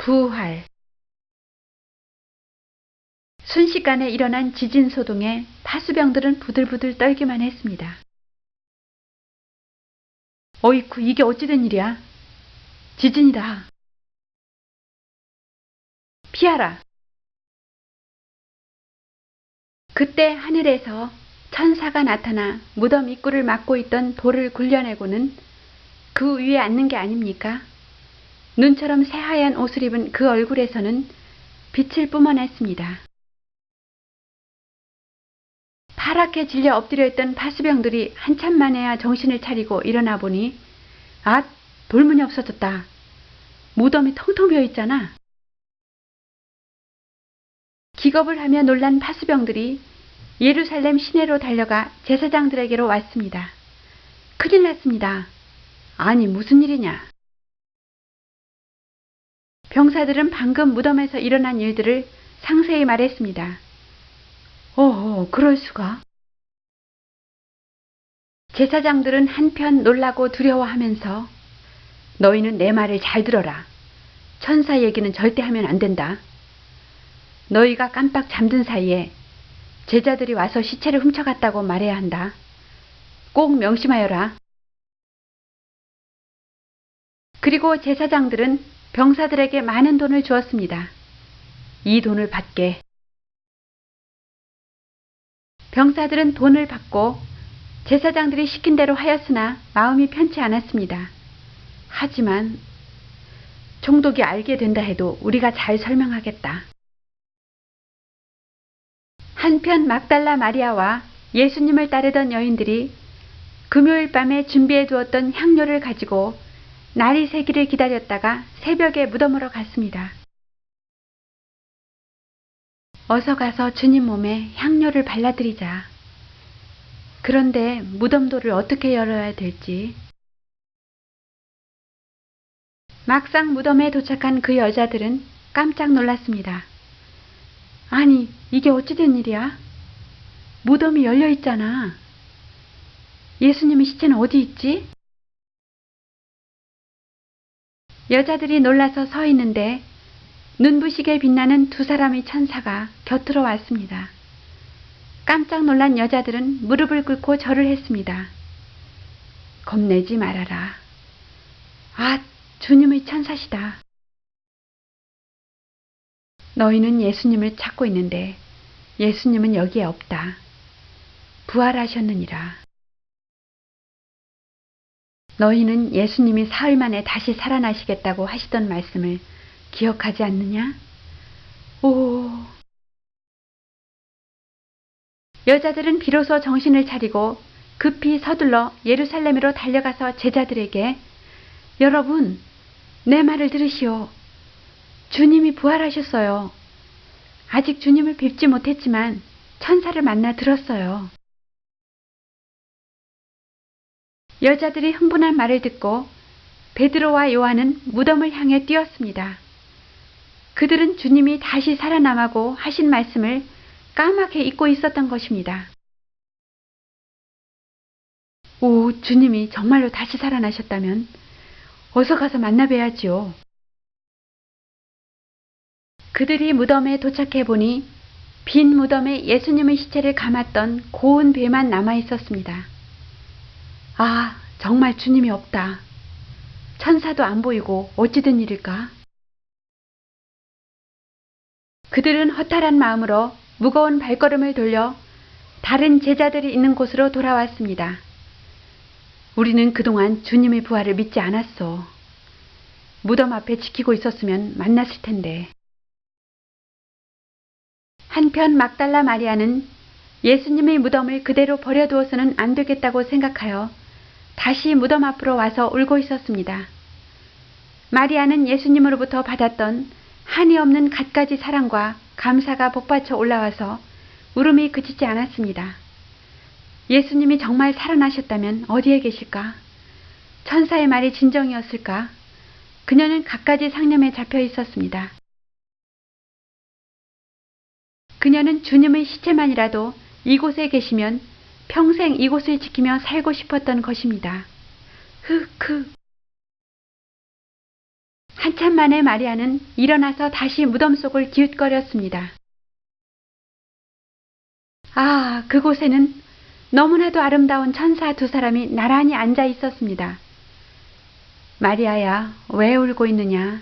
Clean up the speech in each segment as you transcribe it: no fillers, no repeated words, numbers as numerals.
부활. 순식간에 일어난 지진 소동에 파수병들은 부들부들 떨기만 했습니다. 어이쿠, 이게 어찌된 일이야? 지진이다. 피하라. 그때 하늘에서 천사가 나타나 무덤 입구를 막고 있던 돌을 굴려내고는 그 위에 앉는 게 아닙니까? 눈처럼 새하얀 옷을 입은 그 얼굴에서는 빛을 뿜어냈습니다. 파랗게 질려 엎드려 있던 파수병들이 한참 만에야 정신을 차리고 일어나 보니 아, 돌문이 없어졌다. 무덤이 텅텅 비어 있잖아. 기겁을 하며 놀란 파수병들이 예루살렘 시내로 달려가 제사장들에게로 왔습니다. 큰일 났습니다. 아니, 무슨 일이냐? 병사들은 방금 무덤에서 일어난 일들을 상세히 말했습니다. 그럴 수가. 제사장들은 한편 놀라고 두려워하면서 너희는 내 말을 잘 들어라. 천사 얘기는 절대 하면 안 된다. 너희가 깜빡 잠든 사이에 제자들이 와서 시체를 훔쳐갔다고 말해야 한다. 꼭 명심하여라. 그리고 제사장들은 병사들에게 많은 돈을 주었습니다. 이 돈을 받게. 병사들은 돈을 받고 제사장들이 시킨 대로 하였으나 마음이 편치 않았습니다. 하지만 총독이 알게 된다 해도 우리가 잘 설명하겠다. 한편 막달라 마리아와 예수님을 따르던 여인들이 금요일 밤에 준비해 두었던 향료를 가지고 날이 새기를 기다렸다가 새벽에 무덤으로 갔습니다. 어서 가서 주님 몸에 향료를 발라드리자. 그런데 무덤도를 어떻게 열어야 될지. 막상 무덤에 도착한 그 여자들은 깜짝 놀랐습니다. 아니, 이게 어찌된 일이야? 무덤이 열려 있잖아. 예수님의 시체는 어디 있지? 여자들이 놀라서 서 있는데 눈부시게 빛나는 두 사람의 천사가 곁으로 왔습니다. 깜짝 놀란 여자들은 무릎을 꿇고 절을 했습니다. 겁내지 말아라. 아, 주님의 천사시다. 너희는 예수님을 찾고 있는데 예수님은 여기에 없다. 부활하셨느니라. 너희는 예수님이 사흘 만에 다시 살아나시겠다고 하시던 말씀을 기억하지 않느냐? 오. 여자들은 비로소 정신을 차리고 급히 서둘러 예루살렘으로 달려가서 제자들에게 여러분, 내 말을 들으시오. 주님이 부활하셨어요. 아직 주님을 뵙지 못했지만 천사를 만나 들었어요. 여자들이 흥분한 말을 듣고 베드로와 요한은 무덤을 향해 뛰었습니다. 그들은 주님이 다시 살아남아고 하신 말씀을 까맣게 잊고 있었던 것입니다. 오, 주님이 정말로 다시 살아나셨다면 어서 가서 만나 뵈야지요. 그들이 무덤에 도착해 보니 빈 무덤에 예수님의 시체를 감았던 고운 배만 남아 있었습니다. 아, 정말 주님이 없다. 천사도 안 보이고 어찌된 일일까? 그들은 허탈한 마음으로 무거운 발걸음을 돌려 다른 제자들이 있는 곳으로 돌아왔습니다. 우리는 그동안 주님의 부활을 믿지 않았어. 무덤 앞에 지키고 있었으면 만났을 텐데. 한편 막달라 마리아는 예수님의 무덤을 그대로 버려두어서는 안 되겠다고 생각하여 다시 무덤 앞으로 와서 울고 있었습니다. 마리아는 예수님으로부터 받았던 한이 없는 갖가지 사랑과 감사가 복받쳐 올라와서 울음이 그치지 않았습니다. 예수님이 정말 살아나셨다면 어디에 계실까? 천사의 말이 진정이었을까? 그녀는 갖가지 상념에 잡혀 있었습니다. 그녀는 주님의 시체만이라도 이곳에 계시면 평생 이곳을 지키며 살고 싶었던 것입니다. 한참 만에 마리아는 일어나서 다시 무덤 속을 기웃거렸습니다. 아, 그곳에는 너무나도 아름다운 천사 두 사람이 나란히 앉아 있었습니다. 마리아야, 왜 울고 있느냐?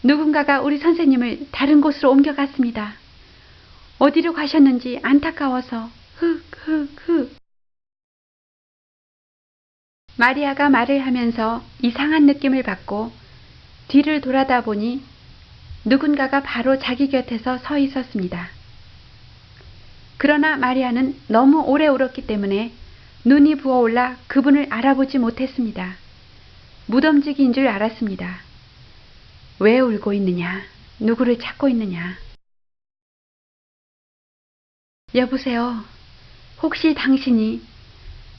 누군가가 우리 선생님을 다른 곳으로 옮겨갔습니다. 어디로 가셨는지 안타까워서 흑흑흑. 마리아가 말을 하면서 이상한 느낌을 받고 뒤를 돌아다 보니 누군가가 바로 자기 곁에서 서 있었습니다. 그러나 마리아는 너무 오래 울었기 때문에 눈이 부어올라 그분을 알아보지 못했습니다. 무덤직인 줄 알았습니다. 왜 울고 있느냐? 누구를 찾고 있느냐? 여보세요. 혹시 당신이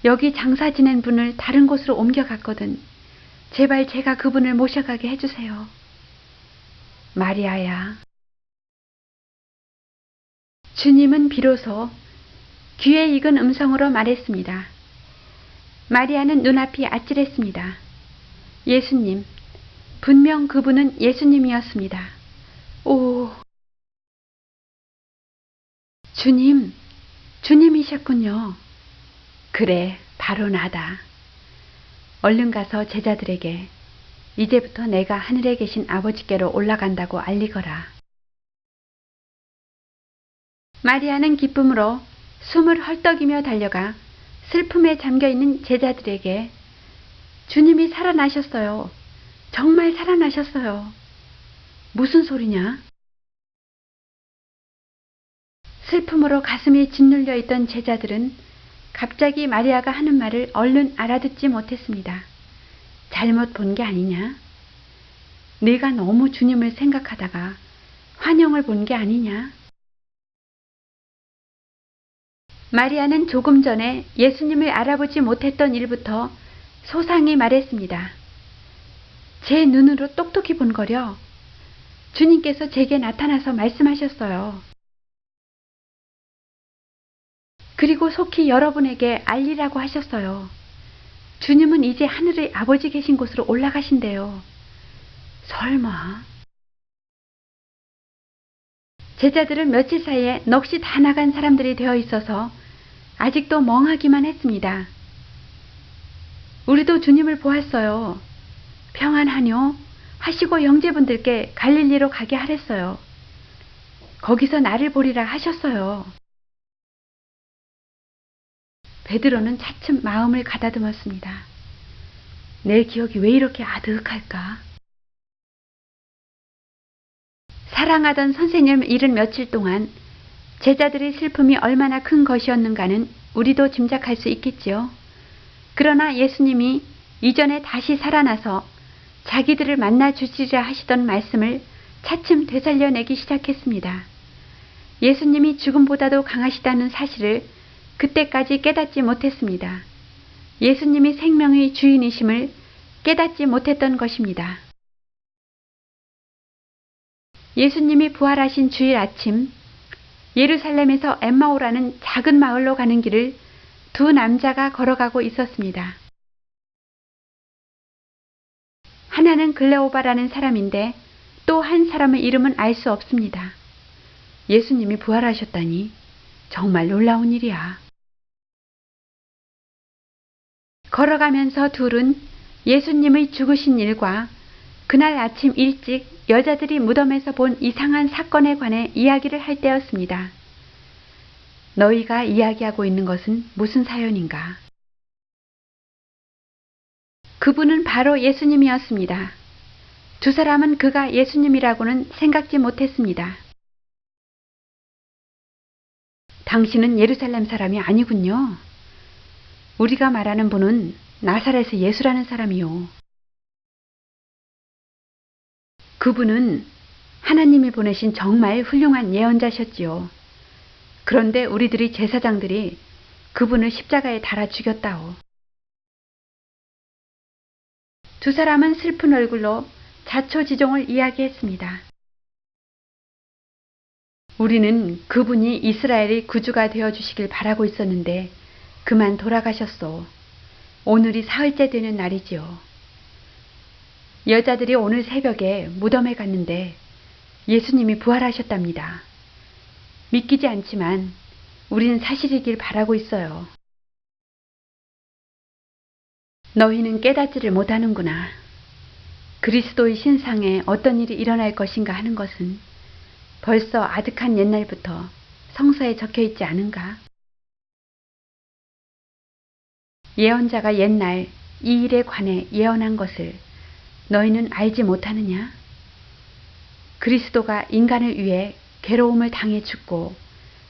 여기 장사 지낸 분을 다른 곳으로 옮겨갔거든. 제발 제가 그분을 모셔가게 해주세요. 마리아야. 주님은 비로소 귀에 익은 음성으로 말했습니다. 마리아는 눈앞이 아찔했습니다. 예수님, 분명 그분은 예수님이었습니다. 오, 주님, 주님이셨군요. 그래, 바로 나다. 얼른 가서 제자들에게 이제부터 내가 하늘에 계신 아버지께로 올라간다고 알리거라. 마리아는 기쁨으로 숨을 헐떡이며 달려가 슬픔에 잠겨있는 제자들에게 주님이 살아나셨어요. 정말 살아나셨어요. 무슨 소리냐? 슬픔으로 가슴이 짓눌려 있던 제자들은 갑자기 마리아가 하는 말을 얼른 알아듣지 못했습니다. 잘못 본 게 아니냐? 내가 너무 주님을 생각하다가 환영을 본 게 아니냐? 마리아는 조금 전에 예수님을 알아보지 못했던 일부터 소상히 말했습니다. 제 눈으로 똑똑히 본 거려. 주님께서 제게 나타나서 말씀하셨어요. 그리고 속히 여러분에게 알리라고 하셨어요. 주님은 이제 하늘의 아버지 계신 곳으로 올라가신대요. 설마? 제자들은 며칠 사이에 넋이 다 나간 사람들이 되어 있어서 아직도 멍하기만 했습니다. 우리도 주님을 보았어요. 평안하뇨? 하시고 형제분들께 갈릴리로 가게 하랬어요. 거기서 나를 보리라 하셨어요. 베드로는 차츰 마음을 가다듬었습니다. 내 기억이 왜 이렇게 아득할까? 사랑하던 선생님을 잃은 며칠 동안 제자들의 슬픔이 얼마나 큰 것이었는가는 우리도 짐작할 수 있겠지요. 그러나 예수님이 이전에 다시 살아나서 자기들을 만나 주시리라 하시던 말씀을 차츰 되살려내기 시작했습니다. 예수님이 죽음보다도 강하시다는 사실을 그때까지 깨닫지 못했습니다. 예수님이 생명의 주인이심을 깨닫지 못했던 것입니다. 예수님이 부활하신 주일 아침, 예루살렘에서 엠마오라는 작은 마을로 가는 길을 두 남자가 걸어가고 있었습니다. 하나는 글레오바라는 사람인데 또 한 사람의 이름은 알 수 없습니다. 예수님이 부활하셨다니 정말 놀라운 일이야. 걸어가면서 둘은 예수님의 죽으신 일과 그날 아침 일찍 여자들이 무덤에서 본 이상한 사건에 관해 이야기를 할 때였습니다. 너희가 이야기하고 있는 것은 무슨 사연인가? 그분은 바로 예수님이었습니다. 두 사람은 그가 예수님이라고는 생각지 못했습니다. 당신은 예루살렘 사람이 아니군요. 우리가 말하는 분은 나사렛의 예수라는 사람이요. 그분은 하나님이 보내신 정말 훌륭한 예언자셨지요. 그런데 우리들이 제사장들이 그분을 십자가에 달아 죽였다오. 두 사람은 슬픈 얼굴로 자초지종을 이야기했습니다. 우리는 그분이 이스라엘의 구주가 되어주시길 바라고 있었는데 그만 돌아가셨소. 오늘이 사흘째 되는 날이지요. 여자들이 오늘 새벽에 무덤에 갔는데 예수님이 부활하셨답니다. 믿기지 않지만 우리는 사실이길 바라고 있어요. 너희는 깨닫지를 못하는구나. 그리스도의 신상에 어떤 일이 일어날 것인가 하는 것은 벌써 아득한 옛날부터 성서에 적혀 있지 않은가? 예언자가 옛날 이 일에 관해 예언한 것을 너희는 알지 못하느냐? 그리스도가 인간을 위해 괴로움을 당해 죽고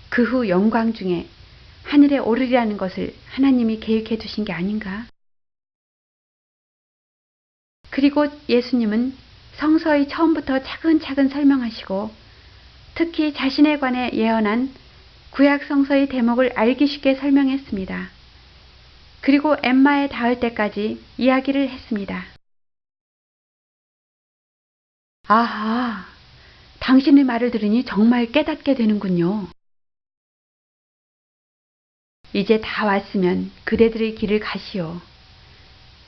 그 후 영광 중에 하늘에 오르리라는 것을 하나님이 계획해 두신 게 아닌가? 그리고 예수님은 성서의 처음부터 차근차근 설명하시고 특히 자신에 관해 예언한 구약 성서의 대목을 알기 쉽게 설명했습니다. 그리고 엠마에 닿을 때까지 이야기를 했습니다. 아하, 당신의 말을 들으니 정말 깨닫게 되는군요. 이제 다 왔으면 그대들의 길을 가시오.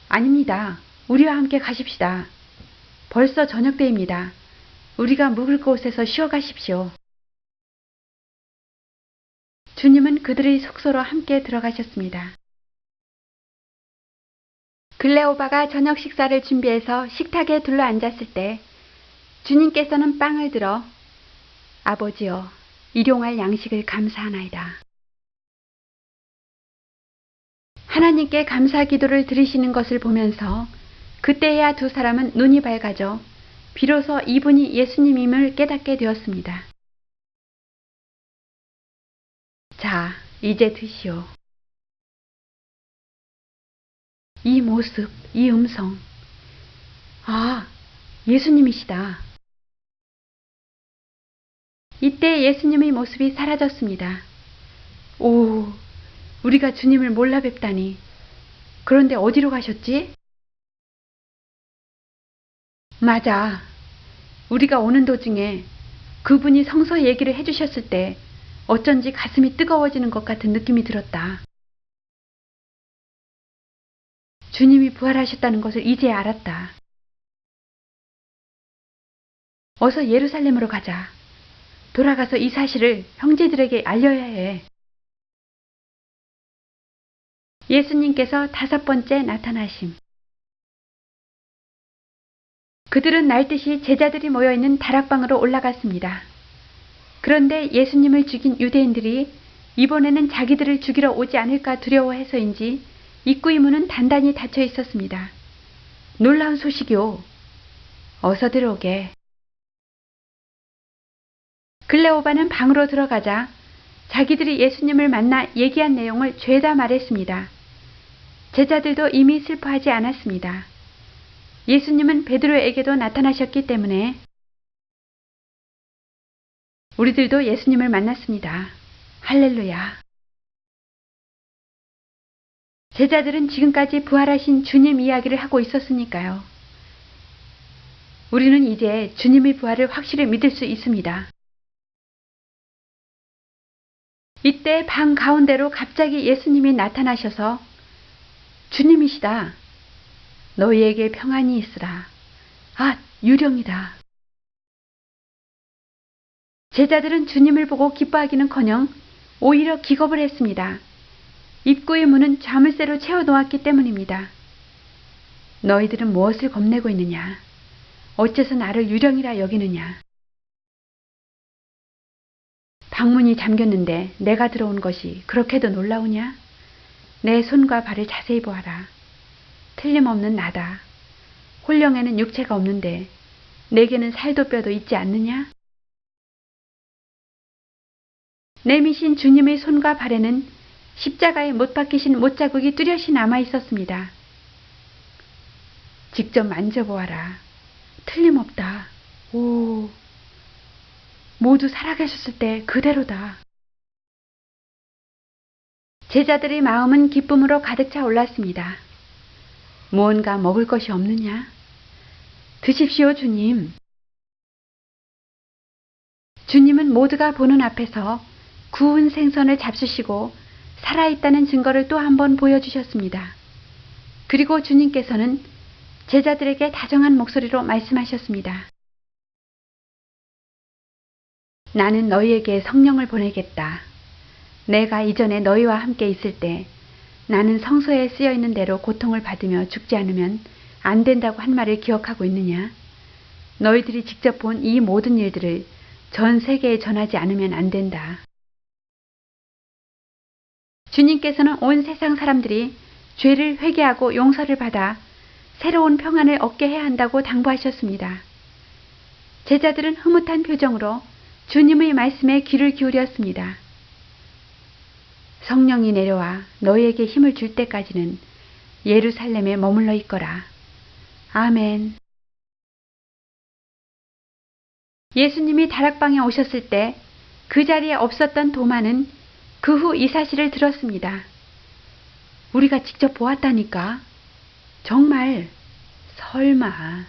아닙니다. 우리와 함께 가십시다. 벌써 저녁때입니다. 우리가 묵을 곳에서 쉬어가십시오. 주님은 그들의 숙소로 함께 들어가셨습니다. 글레오바가 저녁 식사를 준비해서 식탁에 둘러앉았을 때 주님께서는 빵을 들어 아버지여, 일용할 양식을 감사하나이다. 하나님께 감사 기도를 드리시는 것을 보면서 그때야 두 사람은 눈이 밝아져 비로소 이분이 예수님임을 깨닫게 되었습니다. 자, 이제 드시오. 이 모습, 이 음성. 아, 예수님이시다. 이때 예수님의 모습이 사라졌습니다. 오, 우리가 주님을 몰라 뵙다니. 그런데 어디로 가셨지? 맞아. 우리가 오는 도중에 그분이 성서 얘기를 해주셨을 때 어쩐지 가슴이 뜨거워지는 것 같은 느낌이 들었다. 주님이 부활하셨다는 것을 이제 알았다. 어서 예루살렘으로 가자. 돌아가서 이 사실을 형제들에게 알려야 해. 예수님께서 5번째 나타나심. 그들은 날듯이 제자들이 모여있는 다락방으로 올라갔습니다. 그런데 예수님을 죽인 유대인들이 이번에는 자기들을 죽이러 오지 않을까 두려워해서인지 입구의 문은 단단히 닫혀 있었습니다. 놀라운 소식이오. 어서 들어오게. 글레오바는 방으로 들어가자 자기들이 예수님을 만나 얘기한 내용을 죄다 말했습니다. 제자들도 이미 슬퍼하지 않았습니다. 예수님은 베드로에게도 나타나셨기 때문에 우리들도 예수님을 만났습니다. 할렐루야. 제자들은 지금까지 부활하신 주님 이야기를 하고 있었으니까요. 우리는 이제 주님의 부활을 확실히 믿을 수 있습니다. 이때 방 가운데로 갑자기 예수님이 나타나셔서 주님이시다. 너희에게 평안이 있으라. 아, 유령이다. 제자들은 주님을 보고 기뻐하기는커녕 오히려 기겁을 했습니다. 입구의 문은 자물쇠로 채워놓았기 때문입니다. 너희들은 무엇을 겁내고 있느냐? 어째서 나를 유령이라 여기느냐? 방문이 잠겼는데 내가 들어온 것이 그렇게도 놀라우냐? 내 손과 발을 자세히 보아라. 틀림없는 나다. 홀령에는 육체가 없는데 내게는 살도 뼈도 있지 않느냐? 내미신 주님의 손과 발에는 십자가에 못 박히신 못자국이 뚜렷이 남아 있었습니다. 직접 만져보아라. 틀림없다. 오, 모두 살아계셨을 때 그대로다. 제자들의 마음은 기쁨으로 가득 차 올랐습니다. 무언가 먹을 것이 없느냐? 드십시오, 주님. 주님은 모두가 보는 앞에서 구운 생선을 잡수시고 살아있다는 증거를 또 한 번 보여주셨습니다. 그리고 주님께서는 제자들에게 다정한 목소리로 말씀하셨습니다. 나는 너희에게 성령을 보내겠다. 내가 이전에 너희와 함께 있을 때 나는 성서에 쓰여 있는 대로 고통을 받으며 죽지 않으면 안 된다고 한 말을 기억하고 있느냐? 너희들이 직접 본 이 모든 일들을 전 세계에 전하지 않으면 안 된다. 주님께서는 온 세상 사람들이 죄를 회개하고 용서를 받아 새로운 평안을 얻게 해야 한다고 당부하셨습니다. 제자들은 흐뭇한 표정으로 주님의 말씀에 귀를 기울였습니다. 성령이 내려와 너희에게 힘을 줄 때까지는 예루살렘에 머물러 있거라. 아멘. 예수님이 다락방에 오셨을 때 그 자리에 없었던 도마는 그 후 이 사실을 들었습니다. 우리가 직접 보았다니까. 정말 설마.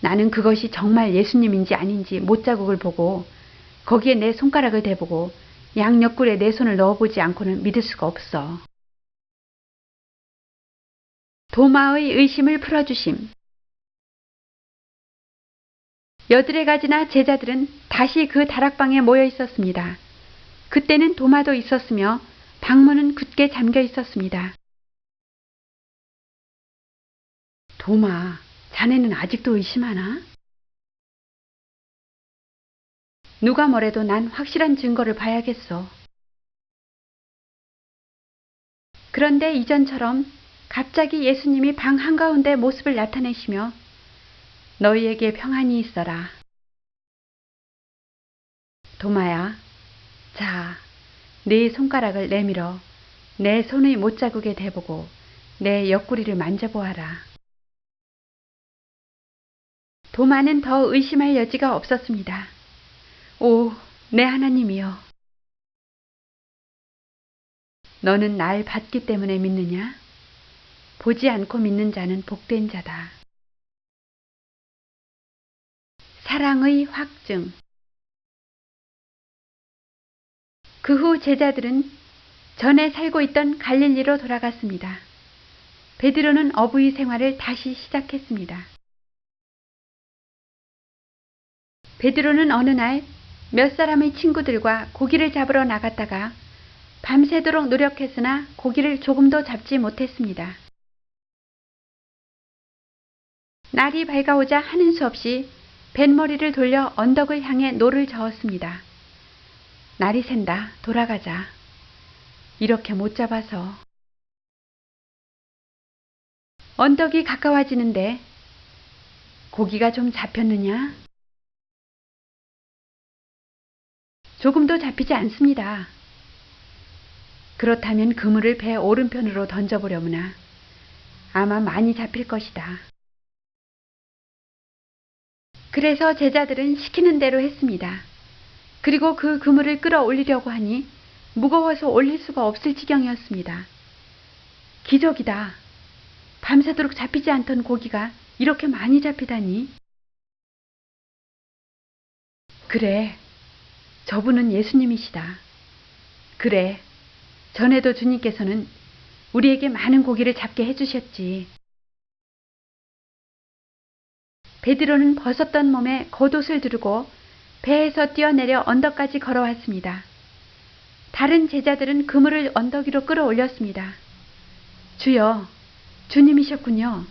나는 그것이 정말 예수님인지 아닌지 못자국을 보고 거기에 내 손가락을 대보고 양옆구리에 내 손을 넣어보지 않고는 믿을 수가 없어. 도마의 의심을 풀어주심. 여드레 가지나 제자들은 다시 그 다락방에 모여 있었습니다. 그때는 도마도 있었으며 방문은 굳게 잠겨 있었습니다. 도마, 자네는 아직도 의심하나? 누가 뭐래도 난 확실한 증거를 봐야겠어. 그런데 이전처럼 갑자기 예수님이 방 한가운데 모습을 나타내시며 너희에게 평안이 있어라. 도마야, 자, 네 손가락을 내밀어 내 손의 못자국에 대보고 내 옆구리를 만져보아라. 도마는 더 의심할 여지가 없었습니다. 오, 내 하나님이여. 너는 날 봤기 때문에 믿느냐? 보지 않고 믿는 자는 복된 자다. 사랑의 확증. 그 후 제자들은 전에 살고 있던 갈릴리로 돌아갔습니다. 베드로는 어부의 생활을 다시 시작했습니다. 베드로는 어느 날 몇 사람의 친구들과 고기를 잡으러 나갔다가 밤새도록 노력했으나 고기를 조금도 잡지 못했습니다. 날이 밝아오자 하는 수 없이 뱃머리를 돌려 언덕을 향해 노를 저었습니다. 날이 샌다. 돌아가자. 이렇게 못 잡아서. 언덕이 가까워지는데 고기가 좀 잡혔느냐? 조금도 잡히지 않습니다. 그렇다면 그물을 배 오른편으로 던져보려무나 아마 많이 잡힐 것이다. 그래서 제자들은 시키는 대로 했습니다. 그리고 그 그물을 끌어올리려고 하니 무거워서 올릴 수가 없을 지경이었습니다. 기적이다. 밤새도록 잡히지 않던 고기가 이렇게 많이 잡히다니. 그래, 저분은 예수님이시다. 그래, 전에도 주님께서는 우리에게 많은 고기를 잡게 해주셨지. 베드로는 벗었던 몸에 겉옷을 두르고 배에서 뛰어내려 언덕까지 걸어왔습니다. 다른 제자들은 그물을 언덕 위로 끌어올렸습니다. 주여, 주님이셨군요.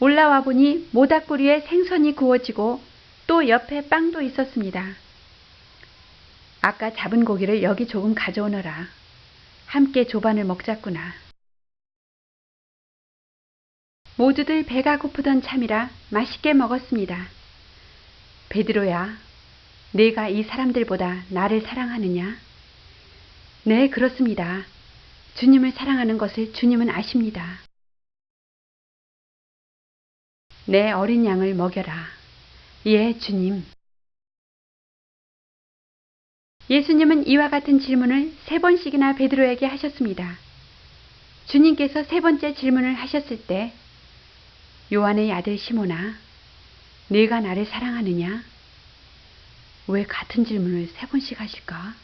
올라와 보니 모닥불 위에 생선이 구워지고 또 옆에 빵도 있었습니다. 아까 잡은 고기를 여기 조금 가져오너라. 함께 조반을 먹자꾸나. 모두들 배가 고프던 참이라 맛있게 먹었습니다. 베드로야, 네가 이 사람들보다 나를 사랑하느냐? 네, 그렇습니다. 주님을 사랑하는 것을 주님은 아십니다. 내 어린 양을 먹여라. 예, 주님. 예수님은 이와 같은 질문을 3번씩이나 베드로에게 하셨습니다. 주님께서 3번째 질문을 하셨을 때 요한의 아들 시몬아, 네가 나를 사랑하느냐? 왜 같은 질문을 3번씩 하실까?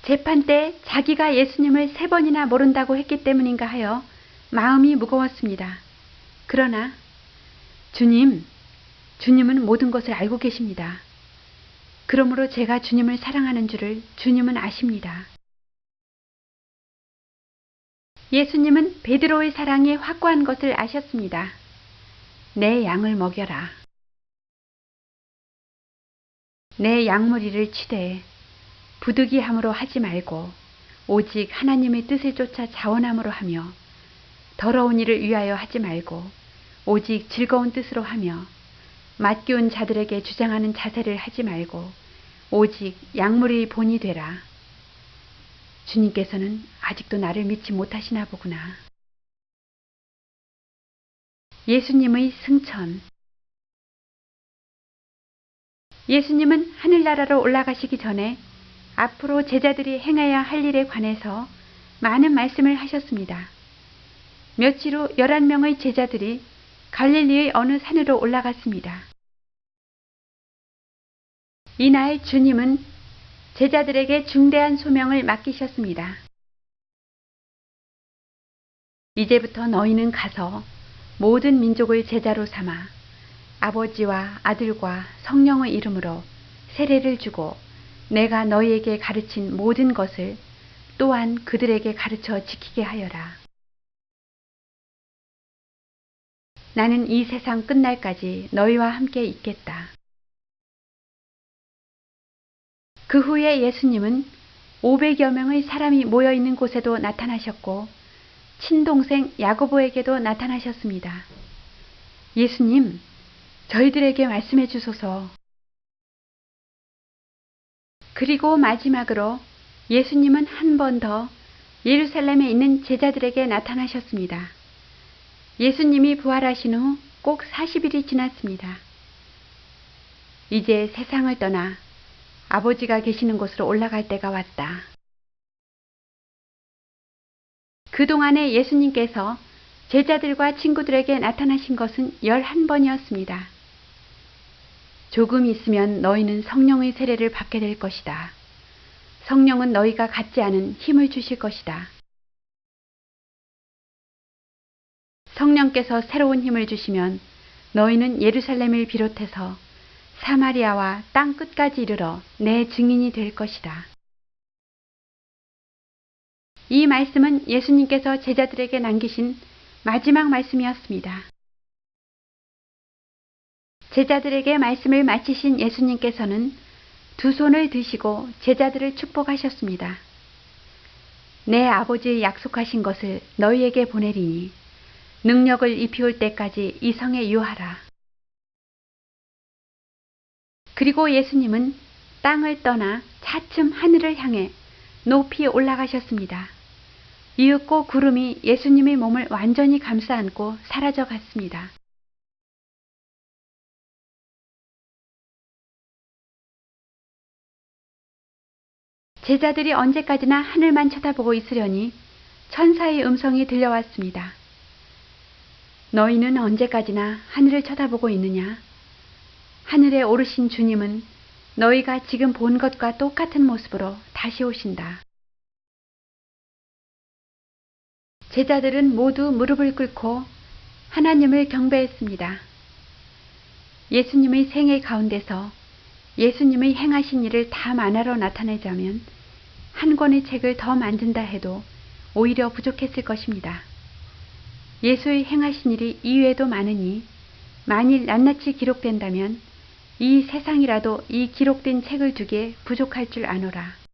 재판 때 자기가 예수님을 3번이나 모른다고 했기 때문인가 하여 마음이 무거웠습니다. 그러나 주님은 모든 것을 알고 계십니다. 그러므로 제가 주님을 사랑하는 줄을 주님은 아십니다. 예수님은 베드로의 사랑이 확고한 것을 아셨습니다. 내 양을 먹여라. 내 양무리를 치되 부득이함으로 하지 말고 오직 하나님의 뜻을 쫓아 자원함으로 하며 더러운 일을 위하여 하지 말고 오직 즐거운 뜻으로 하며 맡겨온 자들에게 주장하는 자세를 하지 말고 오직 양무리의 본이 되라. 주님께서는 아직도 나를 믿지 못하시나 보구나. 예수님의 승천. 예수님은 하늘나라로 올라가시기 전에 앞으로 제자들이 행해야 할 일에 관해서 많은 말씀을 하셨습니다. 며칠 후 11명의 제자들이 갈릴리의 어느 산으로 올라갔습니다. 이날 주님은 제자들에게 중대한 소명을 맡기셨습니다. 이제부터 너희는 가서 모든 민족을 제자로 삼아 아버지와 아들과 성령의 이름으로 세례를 주고 내가 너희에게 가르친 모든 것을 또한 그들에게 가르쳐 지키게 하여라. 나는 이 세상 끝날까지 너희와 함께 있겠다. 그 후에 예수님은 500여 명의 사람이 모여있는 곳에도 나타나셨고 친동생 야고보에게도 나타나셨습니다. 예수님, 저희들에게 말씀해 주소서. 그리고 마지막으로 예수님은 한 번 더 예루살렘에 있는 제자들에게 나타나셨습니다. 예수님이 부활하신 후 꼭 40일이 지났습니다. 이제 세상을 떠나 아버지가 계시는 곳으로 올라갈 때가 왔다. 그동안에 예수님께서 제자들과 친구들에게 나타나신 것은 11번이었습니다. 조금 있으면 너희는 성령의 세례를 받게 될 것이다. 성령은 너희가 갖지 않은 힘을 주실 것이다. 성령께서 새로운 힘을 주시면 너희는 예루살렘을 비롯해서 사마리아와 땅 끝까지 이르러 내 증인이 될 것이다. 이 말씀은 예수님께서 제자들에게 남기신 마지막 말씀이었습니다. 제자들에게 말씀을 마치신 예수님께서는 두 손을 드시고 제자들을 축복하셨습니다. 내 아버지의 약속하신 것을 너희에게 보내리니 능력을 입히올 때까지 이 성에 유하라. 그리고 예수님은 땅을 떠나 차츰 하늘을 향해 높이 올라가셨습니다. 이윽고 구름이 예수님의 몸을 완전히 감싸 안고 사라져 갔습니다. 제자들이 언제까지나 하늘만 쳐다보고 있으려니 천사의 음성이 들려왔습니다. 너희는 언제까지나 하늘을 쳐다보고 있느냐? 하늘에 오르신 주님은 너희가 지금 본 것과 똑같은 모습으로 다시 오신다. 제자들은 모두 무릎을 꿇고 하나님을 경배했습니다. 예수님의 생애 가운데서 예수님의 행하신 일을 다 만화로 나타내자면 한 권의 책을 더 만든다 해도 오히려 부족했을 것입니다. 예수의 행하신 일이 이외에도 많으니 만일 낱낱이 기록된다면 이 세상이라도 이 기록된 책을 두기에 부족할 줄 아노라.